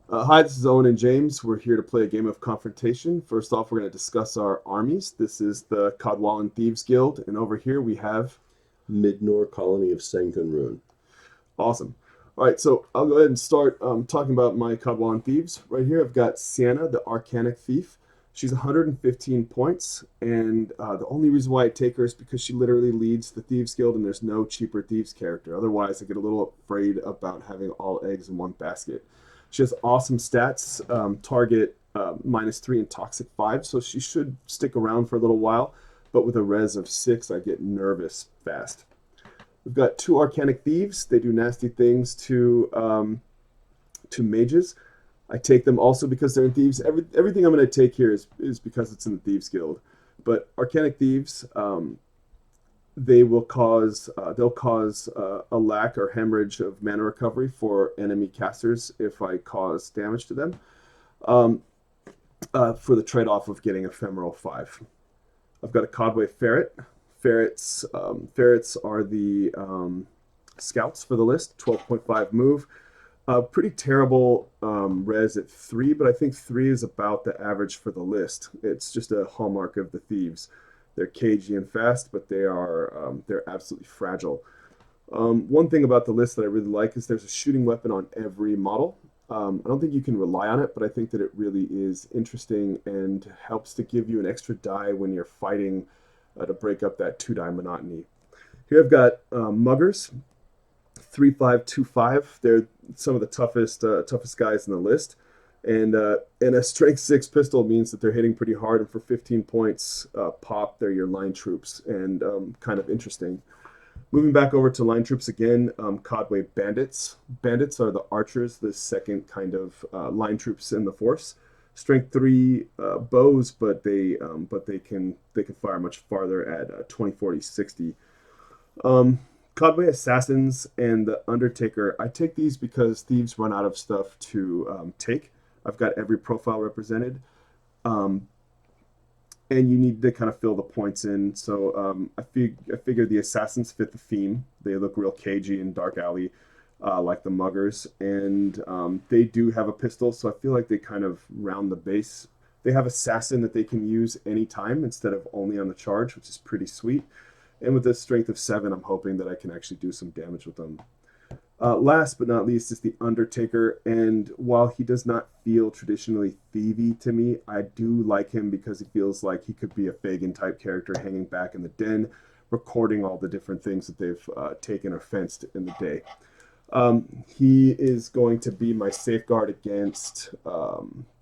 Hi, this is Owen and James. We're here to play a game of Confrontation. First off, we're going to discuss our armies. This is the Cadwallon Thieves Guild, and over here we have Midnor colony of Senkunrun. awesome. All right, so I'll go ahead and start talking about my Cadwallon Thieves. Right here, I've got Sienna, the Arcanic Thief. She's 115 points, and the only reason why I take her is because she literally leads the Thieves Guild, and there's no cheaper Thieves character. Otherwise, I get a little afraid about having all eggs in one basket. She has awesome stats, target -3 and toxic 5, so she should stick around for a little while. But with a res of 6, I get nervous fast. We've got two Arcanic Thieves. They do nasty things to mages. I take them also because they're in Thieves. Everything I'm going to take here is because it's in the Thieves Guild. But Arcanic Thieves, they'll cause a lack or hemorrhage of mana recovery for enemy casters if I cause damage to them. Um, for the trade-off of getting Ephemeral 5. I've got a Codway Ferret. Ferrets are the scouts for the list. 12.5 move. Pretty terrible res at 3, but I think 3 is about the average for the list. It's just a hallmark of the Thieves. They're cagey and fast, but they're absolutely fragile. One thing about the list that I really like is there's a shooting weapon on every model. I don't think you can rely on it, but I think that it really is interesting and helps to give you an extra die when you're fighting to break up that 2-die monotony. Here I've got muggers, 3-5-2-5. They're some of the toughest guys in the list. And a strength 6 pistol means that they're hitting pretty hard, and for 15 points pop, they're your line troops, and kind of interesting. Moving back over to line troops again, Codway Bandits. Bandits are the archers, the second kind of line troops in the force. Strength 3 bows, but they can fire much farther at 20, 40, 60. Codway Assassins and the Undertaker. I take these because thieves run out of stuff to take. I've got every profile represented. Um, and you need to kind of fill the points in. So I figure the assassins fit the theme. They look real cagey and dark alley, like the muggers, and they do have a pistol. So I feel like they kind of round the base. They have assassin that they can use anytime instead of only on the charge, which is pretty sweet. And with this strength of 7, I'm hoping that I can actually do some damage with them. Last but not least is the Undertaker, and while he does not feel traditionally thievy to me, I do like him because he feels like he could be a Fagin type character hanging back in the den, recording all the different things that they've taken or fenced in the day. He is going to be my safeguard against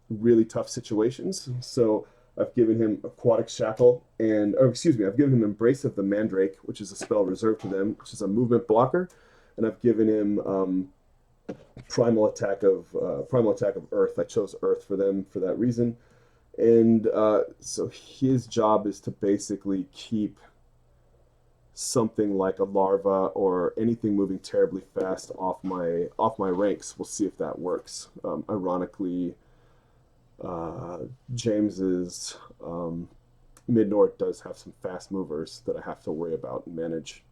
really tough situations. So I've given him Aquatic Shackle, or excuse me, I've given him Embrace of the Mandrake, which is a spell reserved to them, which is a movement blocker, and I've given him Primal Attack of Earth. I chose Earth for them for that reason, and so his job is to basically keep something like a larva or anything moving terribly fast off my ranks. We'll see if that works. Ironically, uh, James's mid north does have some fast movers that I have to worry about and manage.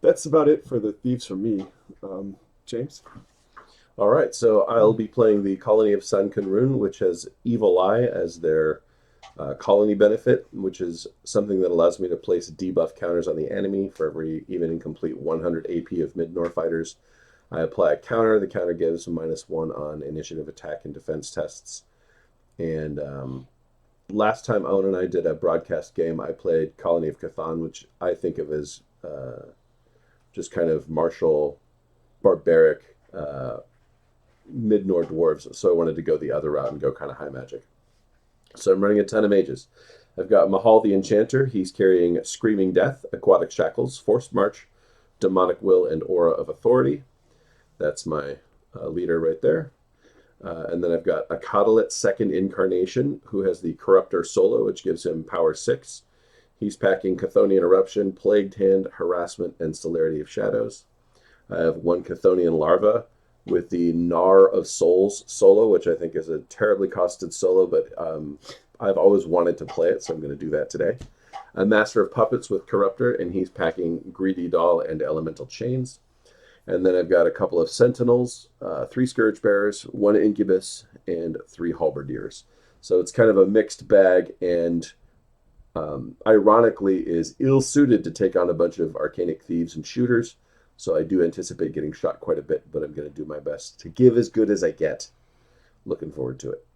That's about it for the thieves for me. James. All right, so I'll be playing the colony of Senkunrun, which has Evil Eye as their colony benefit, which is something that allows me to place debuff counters on the enemy for every even incomplete 100 AP of Midnor fighters. I apply a counter. The counter gives -1 on initiative, attack, and defense tests. And last time Owen and I did a broadcast game, I played Colony of Cthon, which I think of as just kind of martial, barbaric mid-Nord dwarves. So I wanted to go the other route and go kind of high magic. So I'm running a ton of mages. I've got Mahal the Enchanter. He's carrying Screaming Death, Aquatic Shackles, Forced March, Demonic Will, and Aura of Authority. That's my leader right there. And then I've got a Codelet Second Incarnation, who has the Corruptor Solo, which gives him power 6. He's packing Chthonian Eruption, Plagued Hand, Harassment, and Celerity of Shadows. I have one Chthonian Larva with the Gnar of Souls solo, which I think is a terribly costed solo, but I've always wanted to play it, so I'm going to do that today. A Master of Puppets with Corruptor, and he's packing Greedy Doll and Elemental Chains. And then I've got a couple of Sentinels, 3 Scourge Bearers, 1 Incubus, and 3 halberdiers. So it's kind of a mixed bag, and ironically is ill-suited to take on a bunch of arcanic thieves and shooters. So I do anticipate getting shot quite a bit, but I'm going to do my best to give as good as I get. Looking forward to it.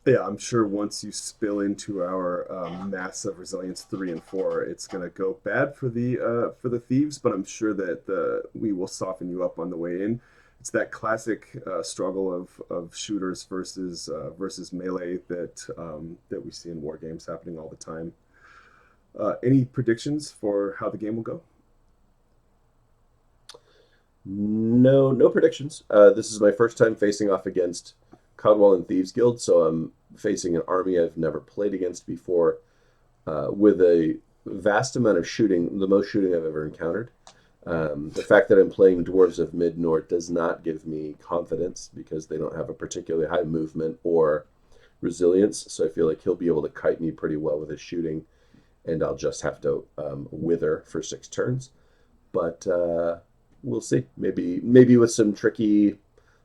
Yeah, I'm sure once you spill into our massive resilience 3 and 4, it's gonna go bad for the thieves. But I'm sure that we will soften you up on the way in. It's that classic struggle of shooters versus melee that we see in war games happening all the time. Any predictions for how the game will go? No, no predictions. This is my first time facing off against Codwall and Thieves Guild, so I'm facing an army I've never played against before, with a vast amount of shooting, the most shooting I've ever encountered. The fact that I'm playing Dwarves of Mid-North does not give me confidence because they don't have a particularly high movement or resilience, so I feel like he'll be able to kite me pretty well with his shooting, and I'll just have to wither for 6 turns. But we'll see. Maybe with some tricky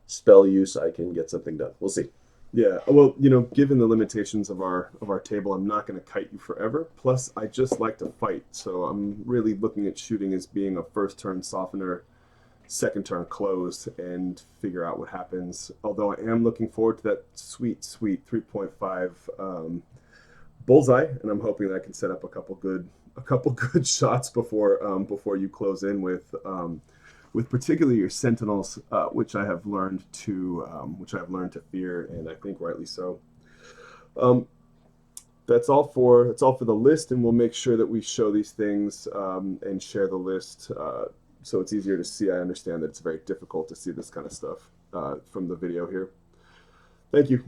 spell use, I can get something done. We'll see. Yeah, well, you know, given the limitations of our table, I'm not going to kite you forever. Plus, I just like to fight, so I'm really looking at shooting as being a first turn softener, second turn close, and figure out what happens. Although I am looking forward to that sweet 3.5 bullseye, and I'm hoping that I can set up a couple good shots before you close in with particularly your sentinels, which I have learned to fear, and I think rightly so. Um, that's all for the list, and we'll make sure that we show these things and share the list so it's easier to see. I understand that it's very difficult to see this kind of stuff from the video here. Thank you.